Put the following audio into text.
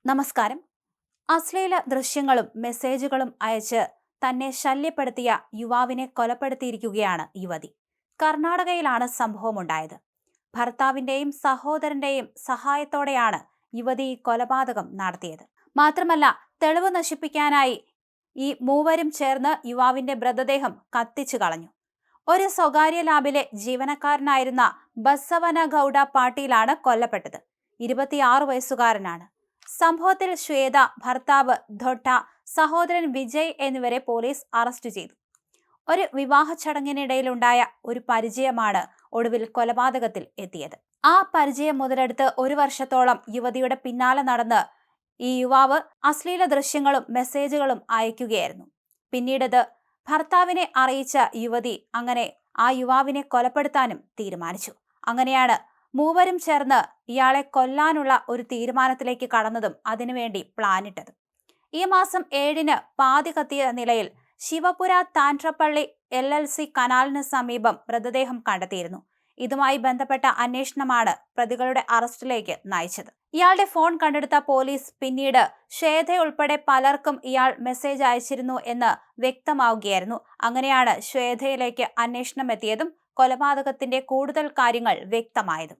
നമസ്കാരം. അശ്ലീല ദൃശ്യങ്ങളും മെസ്സേജുകളും അയച്ച് തന്നെ ശല്യപ്പെടുത്തിയ യുവാവിനെ കൊലപ്പെടുത്തിയിരിക്കുകയാണ് യുവതി. കർണാടകയിലാണ് സംഭവമുണ്ടായത്. ഭർത്താവിന്റെയും സഹോദരന്റെയും സഹായത്തോടെയാണ് യുവതി ഈ കൊലപാതകം നടത്തിയത്. മാത്രമല്ല, തെളിവ് നശിപ്പിക്കാനായി ഈ മൂവരും ചേർന്ന് യുവാവിന്റെ മൃതദേഹം കത്തിച്ചു കളഞ്ഞു. ഒരു സ്വകാര്യ ലാബിലെ ജീവനക്കാരനായിരുന്ന ബസവനഗൌഡ പാട്ടീലാണ് കൊല്ലപ്പെട്ടത്. 26 വയസ്സുകാരനാണ്. സംഭവത്തിൽ ശ്വേത, ഭർത്താവ് ധൊട്ട, സഹോദരൻ വിജയ് എന്നിവരെ പോലീസ് അറസ്റ്റ് ചെയ്തു. ഒരു വിവാഹ ചടങ്ങിനിടയിലുണ്ടായ ഒരു പരിചയമാണ് ഒടുവിൽ കൊലപാതകത്തിൽ എത്തിയത്. ആ പരിചയം മുതലെടുത്ത് 1 വർഷത്തോളം യുവതിയുടെ പിന്നാലെ നടന്ന് ഈ യുവാവ് അശ്ലീല ദൃശ്യങ്ങളും മെസ്സേജുകളും അയക്കുകയായിരുന്നു. പിന്നീടത് ഭർത്താവിനെ അറിയിച്ച യുവതി അങ്ങനെ ആ യുവാവിനെ കൊലപ്പെടുത്താനും തീരുമാനിച്ചു. അങ്ങനെയാണ് മൂവരും ചേർന്ന് ഇയാളെ കൊല്ലാനുള്ള ഒരു തീരുമാനത്തിലേക്ക് കടന്നതും അതിനുവേണ്ടി പ്ലാനിട്ടതും. ഈ മാസം 7-ന് പാതി കത്തിയ നിലയിൽ ശിവപുര താൻട്രപ്പള്ളി LLC കനാലിന് സമീപം മൃതദേഹം കണ്ടെത്തിയിരുന്നു. ഇതുമായി ബന്ധപ്പെട്ട അന്വേഷണമാണ് പ്രതികളുടെ അറസ്റ്റിലേക്ക് നയിച്ചത്. ഇയാളുടെ ഫോൺ കണ്ടെടുത്ത പോലീസ് പിന്നീട് ശ്വേതയുൾപ്പെടെ പലർക്കും ഇയാൾ മെസ്സേജ് അയച്ചിരുന്നു എന്ന് വ്യക്തമാവുകയായിരുന്നു. അങ്ങനെയാണ് ശ്വേതയിലേക്ക് അന്വേഷണം എത്തിയതും കൊലപാതകത്തിന്റെ കൂടുതൽ കാര്യങ്ങൾ വ്യക്തമായതും.